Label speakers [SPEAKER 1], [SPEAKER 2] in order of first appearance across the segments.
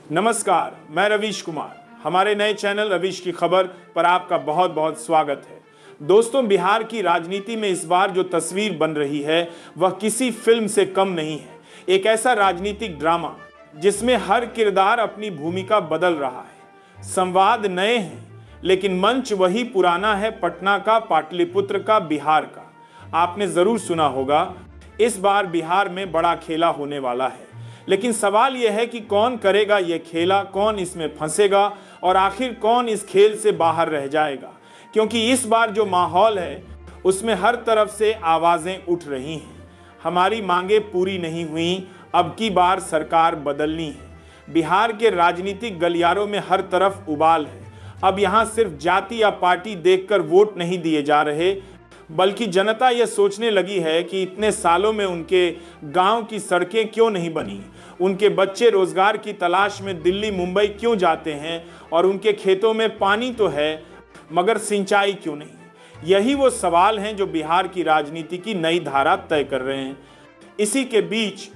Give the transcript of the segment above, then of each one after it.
[SPEAKER 1] नमस्कार, मैं रवीश कुमार। हमारे नए चैनल रवीश की खबर पर आपका बहुत बहुत स्वागत है। दोस्तों, बिहार की राजनीति में इस बार जो तस्वीर बन रही है वह किसी फिल्म से कम नहीं है। एक ऐसा राजनीतिक ड्रामा जिसमें हर किरदार अपनी भूमिका बदल रहा है। संवाद नए हैं लेकिन मंच वही पुराना है, पटना का, पाटलिपुत्र का, बिहार का। आपने जरूर सुना होगा, इस बार बिहार में बड़ा खेला होने वाला है। लेकिन सवाल यह है कि कौन करेगा यह खेला, कौन इसमें फंसेगा और आखिर कौन इस खेल से बाहर रह जाएगा। क्योंकि इस बार जो माहौल है उसमें हर तरफ से आवाजें उठ रही हैं। हमारी मांगे पूरी नहीं हुई, अब की बार सरकार बदलनी है। बिहार के राजनीतिक गलियारों में हर तरफ उबाल है। अब यहाँ सिर्फ जाति या पार्टी देखकर वोट नहीं दिए जा रहे, बल्कि जनता यह सोचने लगी है कि इतने सालों में उनके गांव की सड़कें क्यों नहीं बनी, उनके बच्चे रोजगार की तलाश में दिल्ली मुंबई क्यों जाते हैं और उनके खेतों में पानी तो है मगर सिंचाई क्यों नहीं। यही वो सवाल हैं जो बिहार की राजनीति की नई धारा तय कर रहे हैं। इसी के बीच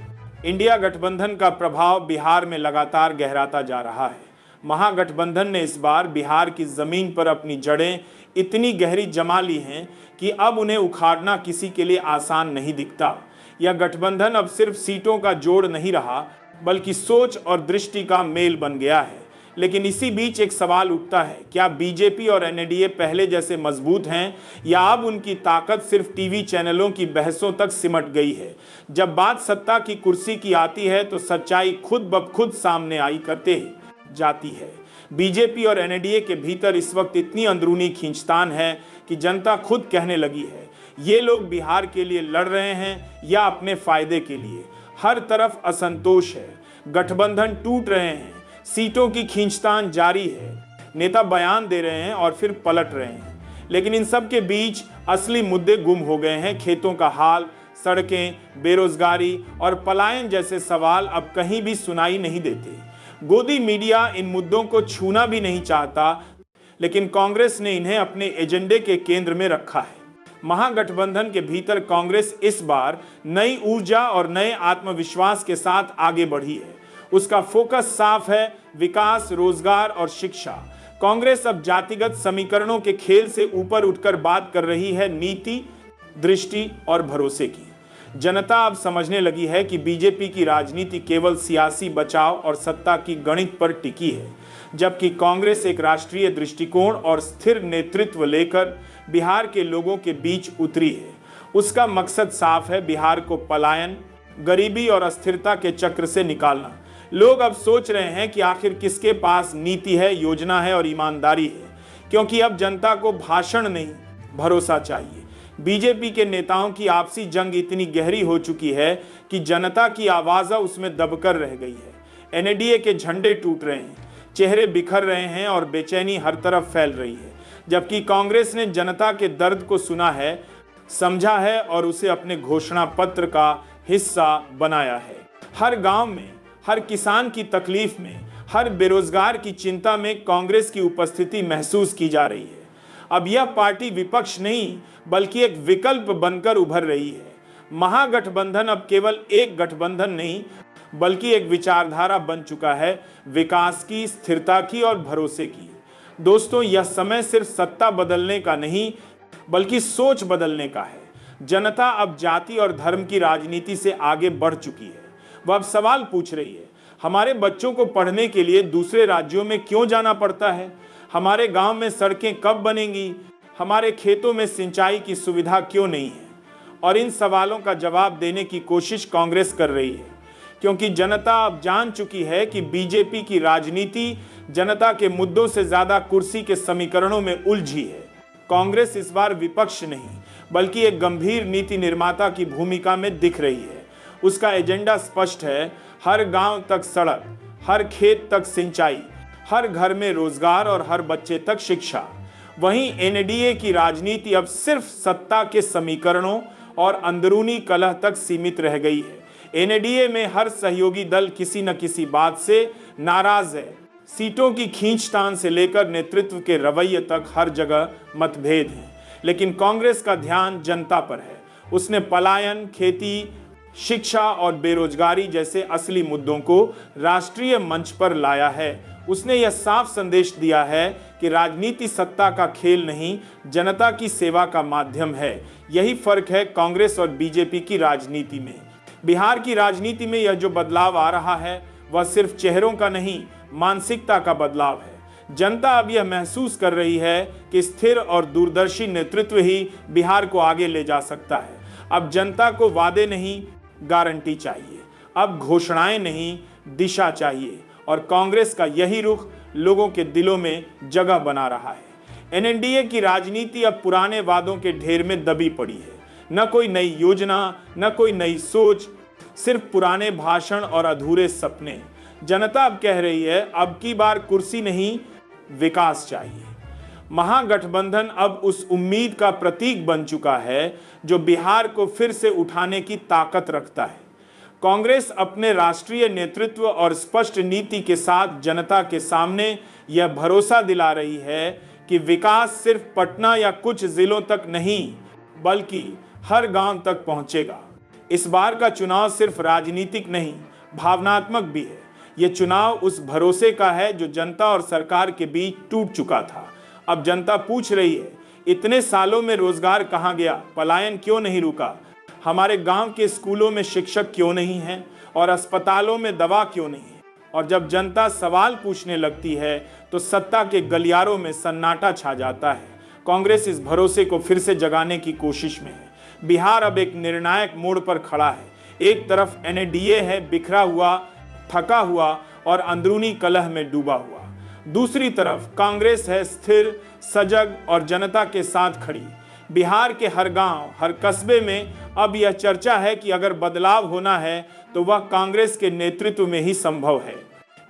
[SPEAKER 1] इंडिया गठबंधन का प्रभाव बिहार में लगातार गहराता जा रहा है। महागठबंधन ने इस बार बिहार की जमीन पर अपनी जड़ें इतनी गहरी जमा ली हैं कि अब उन्हें उखाड़ना किसी के लिए आसान नहीं दिखता। यह गठबंधन अब सिर्फ सीटों का जोड़ नहीं रहा, बल्कि सोच और दृष्टि का मेल बन गया है। लेकिन इसी बीच एक सवाल उठता है, क्या बीजेपी और एनडीए पहले जैसे मजबूत हैं या अब उनकी ताकत सिर्फ टीवी चैनलों की बहसों तक सिमट गई है। जब बात सत्ता की कुर्सी की आती है तो सच्चाई खुद ब खुद सामने आई करते जाती है। बीजेपी और एनडीए के भीतर इस वक्त इतनी अंदरूनी खींचतान है कि जनता खुद कहने लगी है, ये लोग बिहार के लिए लड़ रहे हैं या अपने फायदे के लिए। हर तरफ असंतोष है, गठबंधन टूट रहे हैं, सीटों की खींचतान जारी है, नेता बयान दे रहे हैं और फिर पलट रहे हैं। लेकिन इन सब के बीच असली मुद्दे गुम हो गए हैं। खेतों का हाल, सड़कें, बेरोजगारी और पलायन जैसे सवाल अब कहीं भी सुनाई नहीं देते। गोदी मीडिया इन मुद्दों को छूना भी नहीं चाहता, लेकिन कांग्रेस ने इन्हें अपने एजेंडे के केंद्र में रखा है। महागठबंधन के भीतर कांग्रेस इस बार नई ऊर्जा और नए आत्मविश्वास के साथ आगे बढ़ी है। उसका फोकस साफ है, विकास, रोजगार और शिक्षा। कांग्रेस अब जातिगत समीकरणों के खेल से ऊपर उठकर बात कर रही है नीति, दृष्टि और भरोसे की। जनता अब समझने लगी है कि बीजेपी की राजनीति केवल सियासी बचाव और सत्ता की गणित पर टिकी है, जबकि कांग्रेस एक राष्ट्रीय दृष्टिकोण और स्थिर नेतृत्व लेकर बिहार के लोगों के बीच उतरी है। उसका मकसद साफ है, बिहार को पलायन, गरीबी और अस्थिरता के चक्र से निकालना। लोग अब सोच रहे हैं कि आखिर किसके पास नीति है, योजना है और ईमानदारी है, क्योंकि अब जनता को भाषण नहीं, भरोसा चाहिए। बीजेपी के नेताओं की आपसी जंग इतनी गहरी हो चुकी है कि जनता की आवाज़ उसमें दबकर रह गई है। एनडीए के झंडे टूट रहे हैं, चेहरे बिखर रहे हैं और बेचैनी हर तरफ फैल रही है, जबकि कांग्रेस ने जनता के दर्द को सुना है, समझा है और उसे अपने घोषणा पत्र का हिस्सा बनाया है। हर गांव में, हर किसान की तकलीफ में, हर बेरोजगार की चिंता में कांग्रेस की उपस्थिति महसूस की जा रही है। अब यह पार्टी विपक्ष नहीं बल्कि एक विकल्प बनकर उभर रही है। महागठबंधन अब केवल एक गठबंधन नहीं बल्कि एक विचारधारा बन चुका है, विकास की, स्थिरता की और भरोसे की। दोस्तों, यह समय सिर्फ सत्ता बदलने का नहीं बल्कि सोच बदलने का है। जनता अब जाति और धर्म की राजनीति से आगे बढ़ चुकी है। वह अब सवाल पूछ रही है, हमारे बच्चों को पढ़ने के लिए दूसरे राज्यों में क्यों जाना पड़ता है? हमारे गांव में सड़कें कब बनेंगी? हमारे खेतों में सिंचाई की सुविधा क्यों नहीं है? और इन सवालों का जवाब देने की कोशिश कांग्रेस कर रही है, क्योंकि जनता अब जान चुकी है कि बीजेपी की राजनीति जनता के मुद्दों से ज्यादा कुर्सी के समीकरणों में उलझी है। कांग्रेस इस बार विपक्ष नहीं बल्कि एक गंभीर नीति निर्माता की भूमिका में दिख रही है। उसका एजेंडा स्पष्ट है, हर गांव तक सड़क, हर खेत तक सिंचाई, हर घर में रोजगार और हर बच्चे तक शिक्षा। वहीं एनडीए की राजनीति अब सिर्फ सत्ता के समीकरणों और अंदरूनी कलह तक सीमित रह गई है। एनडीए में हर सहयोगी दल किसी न किसी बात से नाराज है। सीटों की खींचतान से लेकर नेतृत्व के रवैये तक हर जगह मतभेद हैं। लेकिन कांग्रेस का ध्यान जनता पर है। उसने पलायन, खेती शिक्षा और बेरोजगारी जैसे असली मुद्दों को राष्ट्रीय मंच पर लाया है। उसने यह साफ संदेश दिया है कि राजनीति सत्ता का खेल नहीं, जनता की सेवा का माध्यम है। यही फर्क है कांग्रेस और बीजेपी की राजनीति में। बिहार की राजनीति में यह जो बदलाव आ रहा है वह सिर्फ चेहरों का नहीं, मानसिकता का बदलाव है। जनता अब यह महसूस कर रही है कि स्थिर और दूरदर्शी नेतृत्व ही बिहार को आगे ले जा सकता है। अब जनता को वादे नहीं, गारंटी चाहिए। अब घोषणाएं नहीं, दिशा चाहिए। और कांग्रेस का यही रुख लोगों के दिलों में जगह बना रहा है। एनडीए की राजनीति अब पुराने वादों के ढेर में दबी पड़ी है। न कोई नई योजना, न कोई नई सोच, सिर्फ पुराने भाषण और अधूरे सपने। जनता अब कह रही है अब की बार कुर्सी नहीं, विकास चाहिए। महागठबंधन अब उस उम्मीद का प्रतीक बन चुका है जो बिहार को फिर से उठाने की ताकत रखता है। कांग्रेस अपने राष्ट्रीय नेतृत्व और स्पष्ट नीति के साथ जनता के सामने यह भरोसा दिला रही है कि विकास सिर्फ पटना या कुछ जिलों तक नहीं, बल्कि हर गांव तक पहुंचेगा। इस बार का चुनाव सिर्फ राजनीतिक नहीं, भावनात्मक भी है। यह चुनाव उस भरोसे का है जो जनता और सरकार के बीच टूट चुका था। अब जनता पूछ रही है, इतने सालों में रोजगार कहां गया, पलायन क्यों नहीं रुका, हमारे गांव के स्कूलों में शिक्षक क्यों नहीं हैं और अस्पतालों में दवा क्यों नहीं है। और जब जनता सवाल पूछने लगती है तो सत्ता के गलियारों में सन्नाटा छा जाता है। कांग्रेस इस भरोसे को फिर से जगाने की कोशिश में है। बिहार अब एक निर्णायक मोड़ पर खड़ा है। एक तरफ एनडीए है बिखरा हुआ, थका हुआ और अंदरूनी कलह में डूबा हुआ। दूसरी तरफ कांग्रेस है स्थिर, सजग और जनता के साथ खड़ी। बिहार के हर गांव, हर कस्बे में अब यह चर्चा है कि अगर बदलाव होना है तो वह कांग्रेस के नेतृत्व में ही संभव है।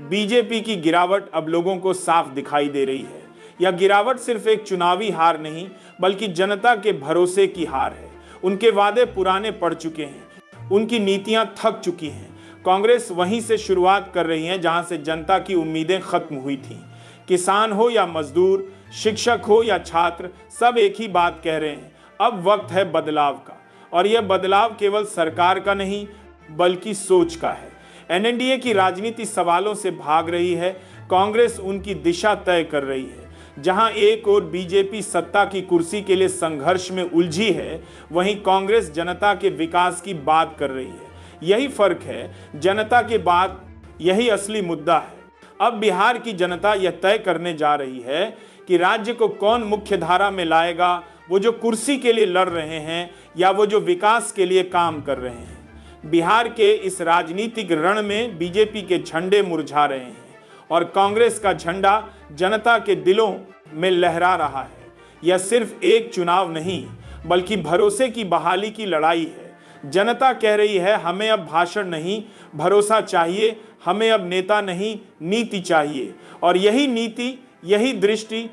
[SPEAKER 1] बीजेपी की गिरावट अब लोगों को साफ दिखाई दे रही है। यह गिरावट सिर्फ एक चुनावी हार नहीं, बल्कि जनता के भरोसे की हार है। उनके वादे पुराने पड़ चुके हैं, उनकी नीतियां थक चुकी हैं। कांग्रेस वहीं से शुरुआत कर रही है जहां से जनता की उम्मीदें खत्म हुई थीं। किसान हो या मजदूर, शिक्षक हो या छात्र, सब एक ही बात कह रहे हैं, अब वक्त है बदलाव का। और यह बदलाव केवल सरकार का नहीं, बल्कि सोच का है। एनडीए की राजनीति सवालों से भाग रही है, कांग्रेस उनकी दिशा तय कर रही है। जहां एक ओर बीजेपी सत्ता की कुर्सी के लिए संघर्ष में उलझी है, वहीं कांग्रेस जनता के विकास की बात कर रही है। यही फर्क है, जनता के बात यही असली मुद्दा है। अब बिहार की जनता यह तय करने जा रही है कि राज्य को कौन मुख्य धारा में लाएगा, वो जो कुर्सी के लिए लड़ रहे हैं या वो जो विकास के लिए काम कर रहे हैं। बिहार के इस राजनीतिक रण में बीजेपी के झंडे मुरझा रहे हैं और कांग्रेस का झंडा जनता के दिलों में लहरा रहा है। यह सिर्फ एक चुनाव नहीं, बल्कि भरोसे की बहाली की लड़ाई है। जनता कह रही है हमें अब भाषण नहीं, भरोसा चाहिए। हमें अब नेता नहीं, नीति चाहिए। और यही नीति, यही दृष्टि,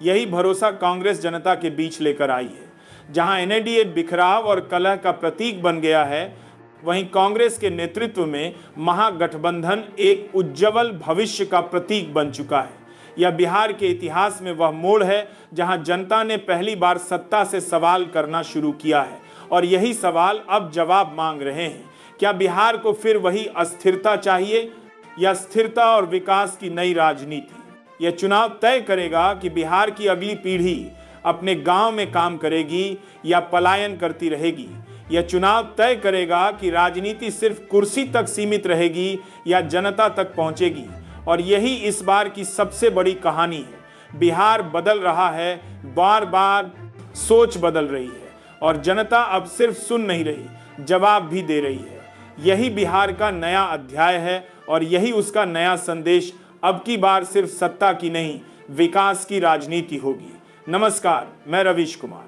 [SPEAKER 1] यही भरोसा कांग्रेस जनता के बीच लेकर आई है। जहां एनडीए बिखराव और कलह का प्रतीक बन गया है, वहीं कांग्रेस के नेतृत्व में महागठबंधन एक उज्जवल भविष्य का प्रतीक बन चुका है। यह बिहार के इतिहास में वह मोड़ है जहां जनता ने पहली बार सत्ता से सवाल करना शुरू किया है और यही सवाल अब जवाब मांग रहे हैं। क्या बिहार को फिर वही अस्थिरता चाहिए या स्थिरता और विकास की नई राजनीति? यह चुनाव तय करेगा कि बिहार की अगली पीढ़ी अपने गांव में काम करेगी या पलायन करती रहेगी। यह चुनाव तय करेगा कि राजनीति सिर्फ कुर्सी तक सीमित रहेगी या जनता तक पहुंचेगी। और यही इस बार की सबसे बड़ी कहानी है। बिहार बदल रहा है, बार बार सोच बदल रही है और जनता अब सिर्फ सुन नहीं रही, जवाब भी दे रही है। यही बिहार का नया अध्याय है और यही उसका नया संदेश। अब की बार सिर्फ सत्ता की नहीं, विकास की राजनीति होगी। नमस्कार, मैं रवीश कुमार।